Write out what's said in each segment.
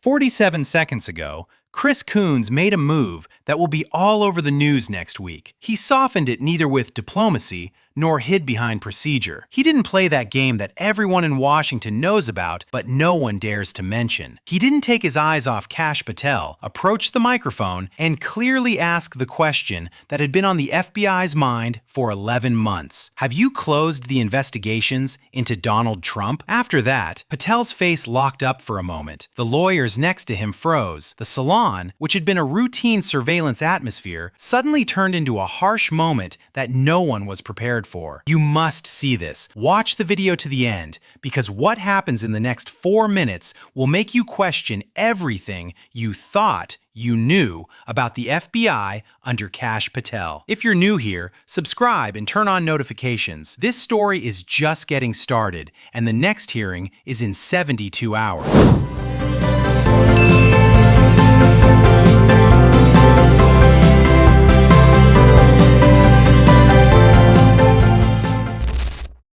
47 seconds ago, Chris Coons made a move that will be all over the news next week. He softened it neither with diplomacy nor hid behind procedure. He didn't play that game that everyone in Washington knows about but no one dares to mention. He didn't take his eyes off Kash Patel, approach the microphone, and clearly ask the question that had been on the FBI's mind for 11 months. Have you closed the investigations into Donald Trump? After that, Patel's face locked up for a moment. The lawyers next to him froze. The salon, which had been a routine surveillance atmosphere, suddenly turned into a harsh moment that no one was prepared for. You must see this. Watch the video to the end, because what happens in the next 4 minutes will make you question everything you thought you knew about the FBI under Kash Patel. If you're new here, subscribe and turn on notifications. This story is just getting started, and the next hearing is in 72 hours.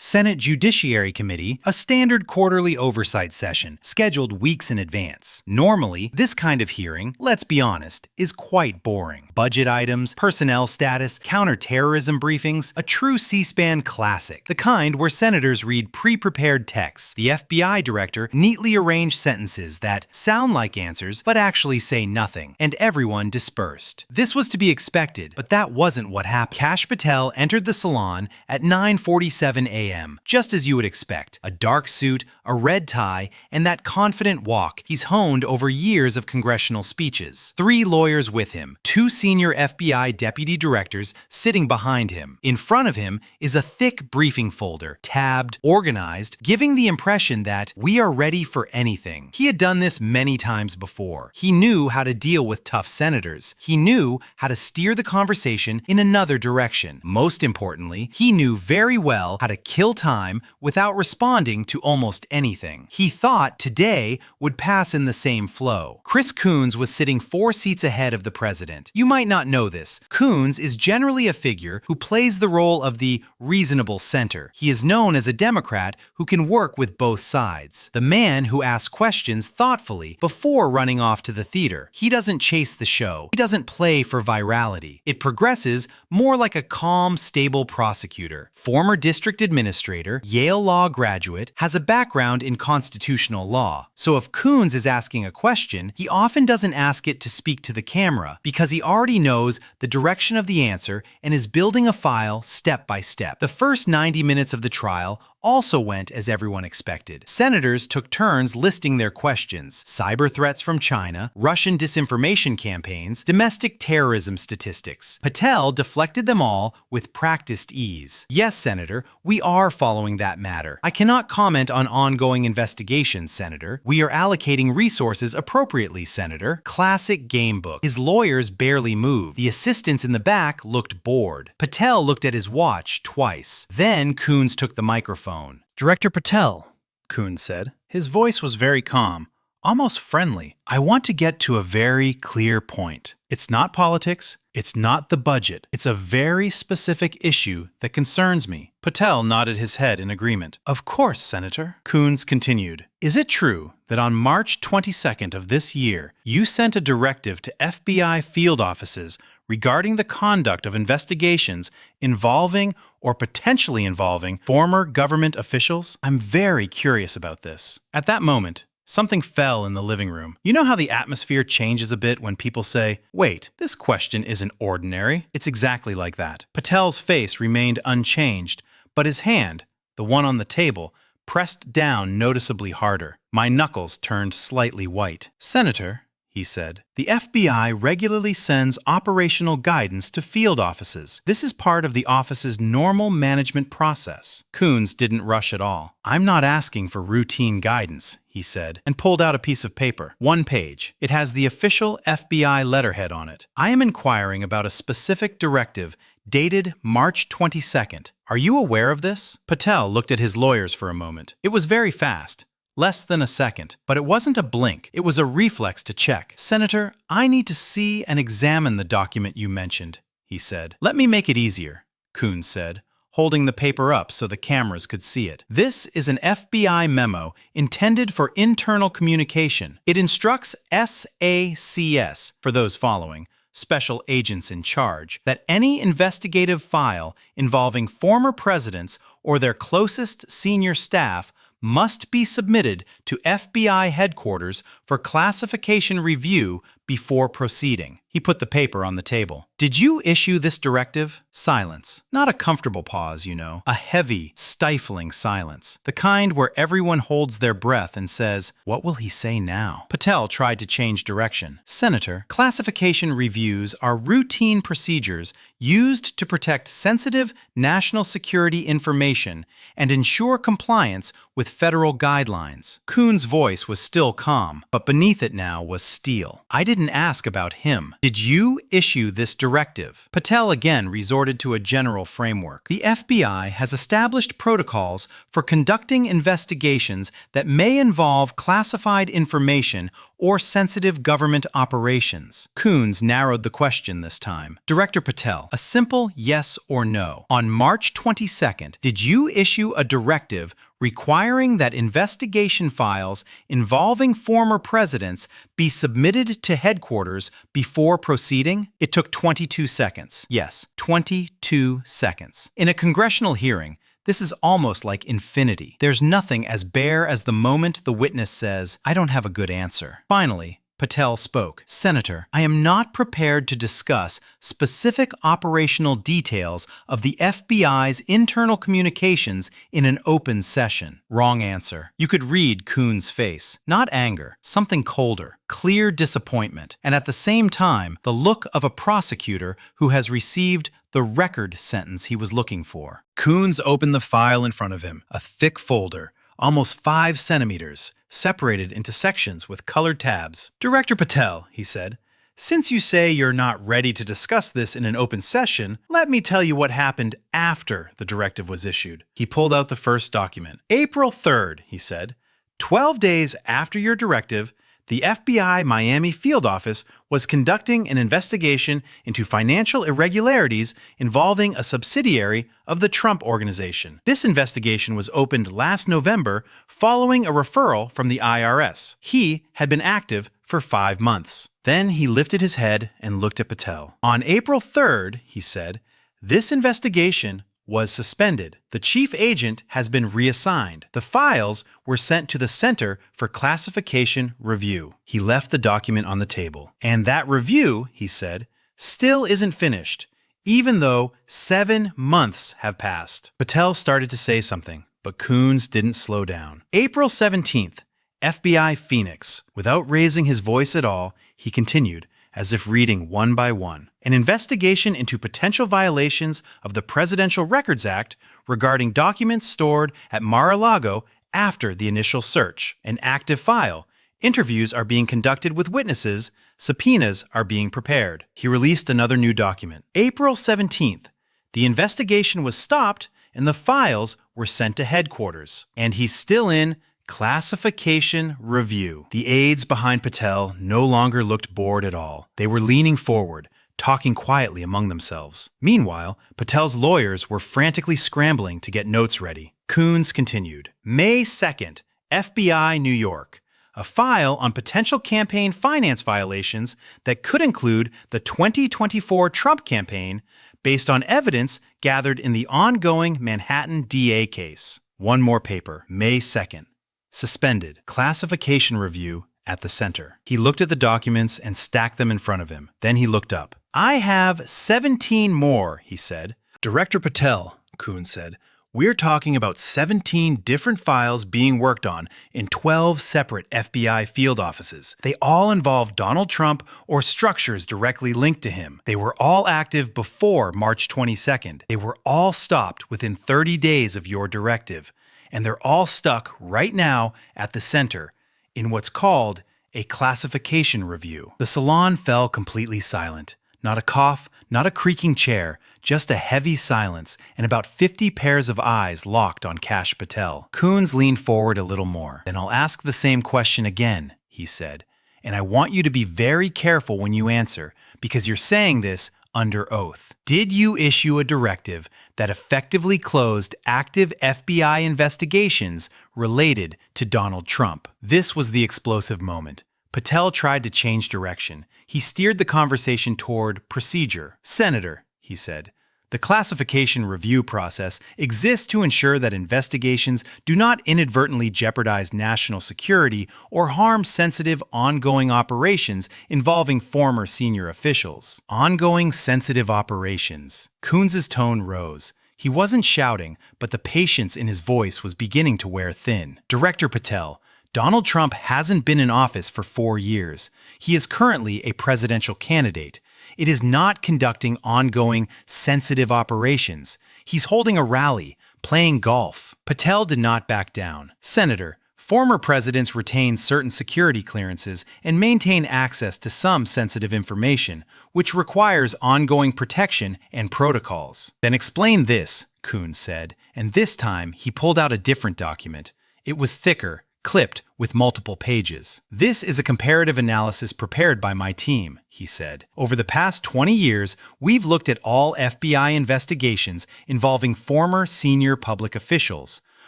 Senate Judiciary Committee, a standard quarterly oversight session, scheduled weeks in advance. Normally, this kind of hearing, let's be honest, is quite boring. Budget items, personnel status, counterterrorism briefings, a true C-SPAN classic. The kind where senators read pre-prepared texts. The FBI director neatly arranged sentences that sound like answers but actually say nothing, and everyone dispersed. This was to be expected, but that wasn't what happened. Kash Patel entered the salon at 9:47 a.m. Just as you would expect. A dark suit, a red tie, and that confident walk he's honed over years of congressional speeches. 3 lawyers with him, 2 senior FBI deputy directors sitting behind him. In front of him is a thick briefing folder, tabbed, organized, giving the impression that we are ready for anything. He had done this many times before. He knew how to deal with tough senators. He knew how to steer the conversation in another direction. Most importantly, he knew very well how to kill time without responding to almost anything. He thought today would pass in the same flow. Chris Coons was sitting 4 seats ahead of the president. You might not know this. Coons is generally a figure who plays the role of the reasonable center. He is known as a Democrat who can work with both sides. The man who asks questions thoughtfully before running off to the theater. He doesn't chase the show. He doesn't play for virality. It progresses more like a calm, stable prosecutor. Former district administrator, Yale Law graduate, has a background in constitutional law. So if Coons is asking a question, he often doesn't ask it to speak to the camera because he already knows the direction of the answer and is building a file step by step. The first 90 minutes of the trial also went as everyone expected. Senators took turns listing their questions: cyber threats from China, Russian disinformation campaigns, domestic terrorism statistics. Patel deflected them all with practiced ease. Yes, Senator, we are following that matter. I cannot comment on ongoing investigations, Senator. We are allocating resources appropriately, Senator. Classic game book. His lawyers barely moved. The assistants in the back looked bored. Patel looked at his watch twice. Then Coons took the microphone. Director Patel, Coons said. His voice was very calm, almost friendly. I want to get to a very clear point. It's not politics. It's not the budget. It's a very specific issue that concerns me. Patel nodded his head in agreement. Of course, Senator. Coons continued. Is it true that on March 22nd of this year, you sent a directive to FBI field offices regarding the conduct of investigations involving or potentially involving former government officials? I'm very curious about this. At that moment, something fell in the living room. You know how the atmosphere changes a bit when people say, wait, this question isn't ordinary? It's exactly like that. Patel's face remained unchanged, but his hand, the one on the table, pressed down noticeably harder. My knuckles turned slightly white. Senator, he said, the FBI regularly sends operational guidance to field offices. This is part of the office's normal management process. Coons didn't rush at all. I'm not asking for routine guidance, he said, and pulled out a piece of paper. 1 page. It has the official FBI letterhead on it. I am inquiring about a specific directive dated March 22nd. Are you aware of this? Patel looked at his lawyers for a moment. It was very fast. Less than a second. But it wasn't a blink. It was a reflex to check. Senator, I need to see and examine the document you mentioned, he said. Let me make it easier, Coons said. holding the paper up so the cameras could see it. This is an FBI memo intended for internal communication. It instructs SACS, for those following, special agents in charge, that any investigative file involving former presidents or their closest senior staff must be submitted to FBI headquarters for classification review before proceeding. He put the paper on the table. Did you issue this directive? Silence. Not a comfortable pause, you know. A heavy, stifling silence. The kind where everyone holds their breath and says, "What will he say now?" Patel tried to change direction. Senator, classification reviews are routine procedures used to protect sensitive national security information and ensure compliance with federal guidelines. Coons' voice was still calm, but beneath it now was steel. I didn't ask about him. Did you issue this directive? Patel again resorted to a general framework. The FBI has established protocols for conducting investigations that may involve classified information or sensitive government operations. Coons narrowed the question this time. Director Patel, a simple yes or no. On March 22nd, did you issue a directive requiring that investigation files involving former presidents be submitted to headquarters before proceeding? It took 22 seconds. Yes, 22 seconds. In a congressional hearing, this is almost like infinity. There's nothing as bare as the moment the witness says, "I don't have a good answer." Finally, Patel spoke. Senator, I am not prepared to discuss specific operational details of the FBI's internal communications in an open session. Wrong answer. You could read Coons' face. Not anger, something colder, clear disappointment, and at the same time, the look of a prosecutor who has received the record sentence he was looking for. Coons opened the file in front of him, a thick folder, almost 5 centimeters, separated into sections with colored tabs. Director Patel, he said, since you say you're not ready to discuss this in an open session, let me tell you what happened after the directive was issued. He pulled out the first document. April 3rd, he said, 12 days after your directive, the FBI Miami field office was conducting an investigation into financial irregularities involving a subsidiary of the Trump Organization. This investigation was opened last November following a referral from the IRS. He had been active for 5 months. Then he lifted his head and looked at Patel. On April 3rd, he said, this investigation was suspended. The chief agent has been reassigned. The files were sent to the Center for Classification Review. He left the document on the table. And that review, he said, still isn't finished, even though 7 months have passed. Patel started to say something, but Coons didn't slow down. April 17th, FBI Phoenix. Without raising his voice at all, he continued, as if reading one by one. An investigation into potential violations of the Presidential Records Act regarding documents stored at Mar-a-Lago after the initial search. An active file. Interviews are being conducted with witnesses. Subpoenas are being prepared. He released another new document. April 17th. The investigation was stopped and the files were sent to headquarters. And he's still in classification review. The aides behind Patel no longer looked bored at all. They were leaning forward, talking quietly among themselves. Meanwhile, Patel's lawyers were frantically scrambling to get notes ready. Coons continued. May 2nd, FBI, New York. A file on potential campaign finance violations that could include the 2024 Trump campaign based on evidence gathered in the ongoing Manhattan DA case. One more paper. May 2nd. Suspended. Classification review at the center. He looked at the documents and stacked them in front of him. Then he looked up. I have 17 more, he said. Director Patel, Coons said, we're talking about 17 different files being worked on in 12 separate FBI field offices. They all involve Donald Trump or structures directly linked to him. They were all active before March 22nd. They were all stopped within 30 days of your directive. And they're all stuck right now at the center in what's called a classification review. The salon fell completely silent. Not a cough, not a creaking chair, just a heavy silence and about 50 pairs of eyes locked on Kash Patel. Coons leaned forward a little more. Then I'll ask the same question again, he said. And I want you to be very careful when you answer, because you're saying this under oath. Did you issue a directive that effectively closed active FBI investigations related to Donald Trump? This was the explosive moment. Patel tried to change direction. He steered the conversation toward procedure. "Senator," he said, "the classification review process exists to ensure that investigations do not inadvertently jeopardize national security or harm sensitive ongoing operations involving former senior officials." Ongoing sensitive operations. Coons' tone rose. He wasn't shouting, but the patience in his voice was beginning to wear thin. "Director Patel, Donald Trump hasn't been in office for 4 years. He is currently a presidential candidate. It is not conducting ongoing, sensitive operations. He's holding a rally, playing golf." Patel did not back down. "Senator, former presidents retain certain security clearances and maintain access to some sensitive information, which requires ongoing protection and protocols." "Then explain this," Coons said, and this time he pulled out a different document. It was thicker, clipped with multiple pages. "This is a comparative analysis prepared by my team," he said. "Over the past 20 years, we've looked at all FBI investigations involving former senior public officials,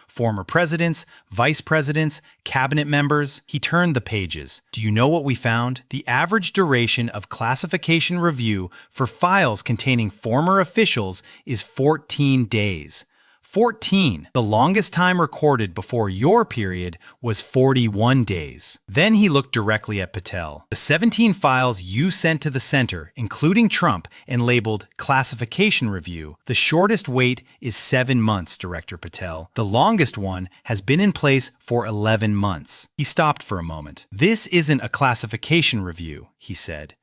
former presidents, vice presidents, cabinet members." He turned the pages. "Do you know what we found? The average duration of classification review for files containing former officials is 14 days. 14. The longest time recorded before your period was 41 days. Then he looked directly at Patel. "The 17 files you sent to the center, including Trump, and labeled classification review, the shortest wait is 7 months, Director Patel. The longest one has been in place for 11 months. He stopped for a moment. "This isn't a classification review," he said.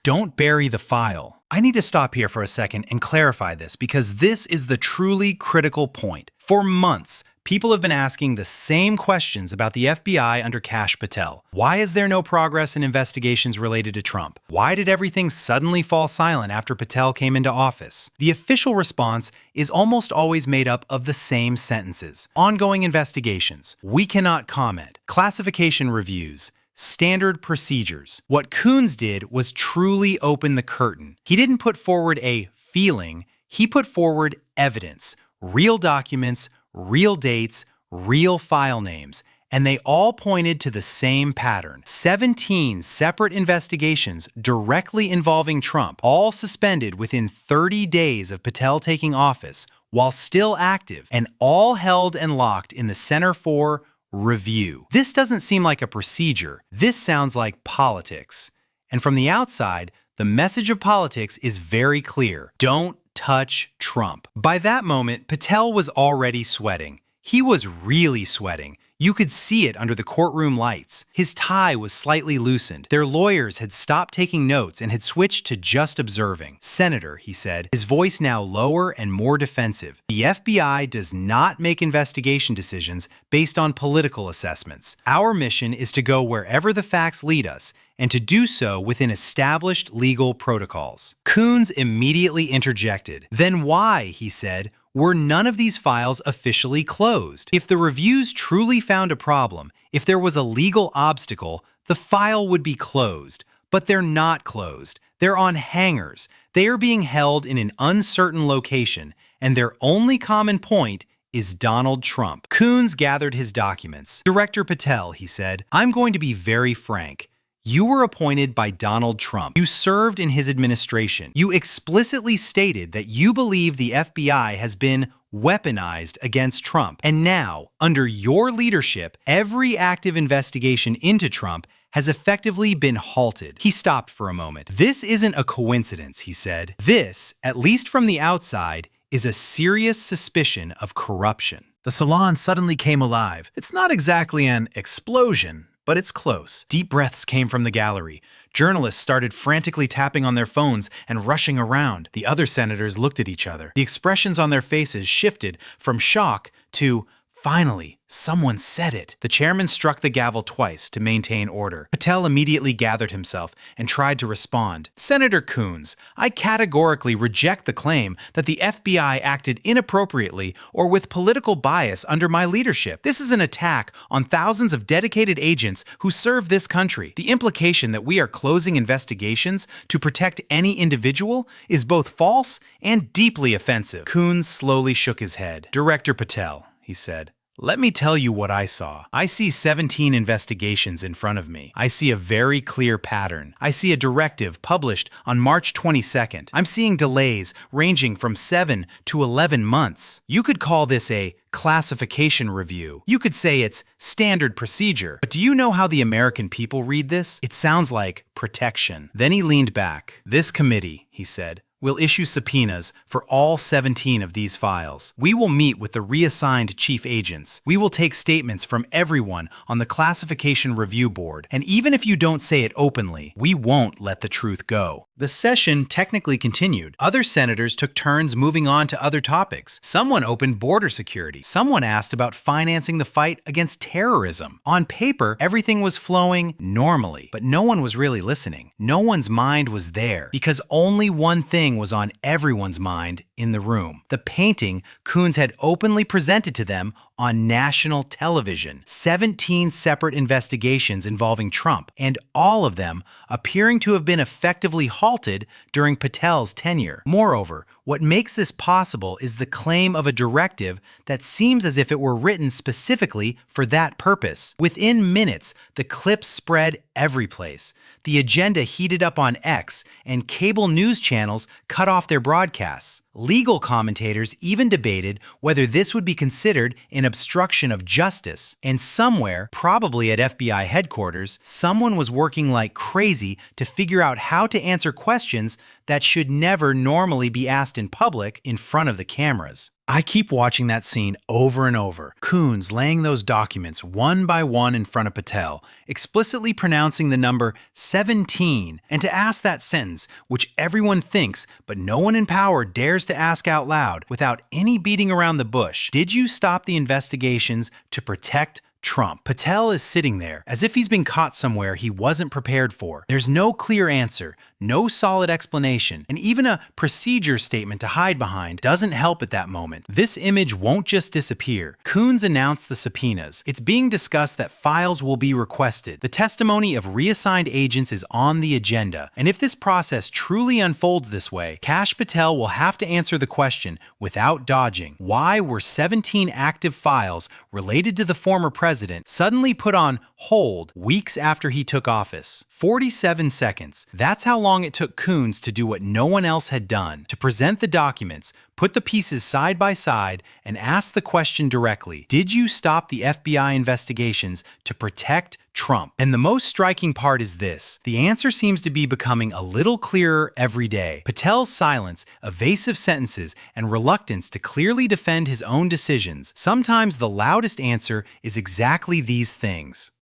Don't bury the file." I need to stop here for a second and clarify this because this is the truly critical point. For months, people have been asking the same questions about the FBI under Kash Patel. Why is there no progress in investigations related to Trump? Why did everything suddenly fall silent after Patel came into office? The official response is almost always made up of the same sentences. Ongoing investigations. We cannot comment. Classification reviews. Standard procedures. What Coons did was truly open the curtain. He didn't put forward a feeling, he put forward evidence, real documents, real dates, real file names, and they all pointed to the same pattern. 17 separate investigations directly involving Trump, all suspended within 30 days of Patel taking office, while still active, and all held and locked in the Center for Review. This doesn't seem like a procedure. This sounds like politics. And from the outside, the message of politics is very clear. Don't touch Trump. By that moment, Patel was already sweating. He was really sweating. You could see it under the courtroom lights. His tie was slightly loosened. Their lawyers had stopped taking notes and had switched to just observing. "Senator," he said, his voice now lower and more defensive, "the FBI does not make investigation decisions based on political assessments. Our mission is to go wherever the facts lead us, and to do so within established legal protocols." Coons immediately interjected. "Then why," he said, "were none of these files officially closed? If the reviews truly found a problem, if there was a legal obstacle, the file would be closed. But they're not closed. They're on hangers. They are being held in an uncertain location, and their only common point is Donald Trump." Coons gathered his documents. "Director Patel," he said, "I'm going to be very frank. You were appointed by Donald Trump. You served in his administration. You explicitly stated that you believe the FBI has been weaponized against Trump. And now, under your leadership, every active investigation into Trump has effectively been halted." He stopped for a moment. "This isn't a coincidence," he said. "This, at least from the outside, is a serious suspicion of corruption." The salon suddenly came alive. It's not exactly an explosion, but it's close. Deep breaths came from the gallery. Journalists started frantically tapping on their phones and rushing around. The other senators looked at each other. The expressions on their faces shifted from shock to Finally, someone said it. The chairman struck the gavel twice to maintain order. Patel immediately gathered himself and tried to respond. Senator Coons, I categorically reject the claim that the FBI acted inappropriately or with political bias under my leadership. This is an attack on thousands of dedicated agents who serve this country. The implication that we are closing investigations to protect any individual is both false and deeply offensive. Coons slowly shook his head. Director Patel, he said, let me tell you what I saw. I see 17 investigations in front of me. I see a very clear pattern. I see a directive published on March 22nd. I'm seeing delays ranging from 7 to 11 months. You could call this a classification review. You could say it's standard procedure. But do you know how the American people read this? It sounds like protection. Then he leaned back. This committee, he said, will issue subpoenas for all 17 of these files. We will meet with the reassigned chief agents. We will take statements from everyone on the classification review board. And even if you don't say it openly, we won't let the truth go. The session technically continued. Other senators took turns moving on to other topics. Someone opened border security. Someone asked about financing the fight against terrorism. On paper, everything was flowing normally, but no one was really listening. No one's mind was there because only one thing was on everyone's mind in the room: the painting Coons had openly presented to them on national television. 17 separate investigations involving Trump, and all of them appearing to have been effectively halted during Patel's tenure. Moreover, what makes this possible is the claim of a directive that seems as if it were written specifically for that purpose. Within minutes, the clips spread every place. The agenda heated up on X, and cable news channels cut off their broadcasts. Legal commentators even debated whether this would be considered an obstruction of justice. And somewhere, probably at FBI headquarters, someone was working like crazy to figure out how to answer questions that should never normally be asked in public in front of the cameras. I keep watching that scene over and over. Coons laying those documents one by one in front of Patel, explicitly pronouncing the number 17, and to ask that sentence, which everyone thinks but no one in power dares to ask out loud without any beating around the bush. Did you stop the investigations to protect Trump? Patel is sitting there as if he's been caught somewhere he wasn't prepared for. There's no clear answer, no solid explanation, and even a procedure statement to hide behind doesn't help at that moment. This image won't just disappear. Coons announced the subpoenas. It's being discussed that files will be requested. The testimony of reassigned agents is on the agenda. And if this process truly unfolds this way, Kash Patel will have to answer the question without dodging. Why were 17 active files related to the former president suddenly put on hold weeks after he took office? 47 seconds. That's how long it took Coons to do what no one else had done: to present the documents, put the pieces side by side, and ask the question directly: did you stop the FBI investigations to protect Trump? And the most striking part is this: the answer seems to be becoming a little clearer every day. Patel's silence, evasive sentences, and reluctance to clearly defend his own decisions. Sometimes the loudest answer is exactly these things.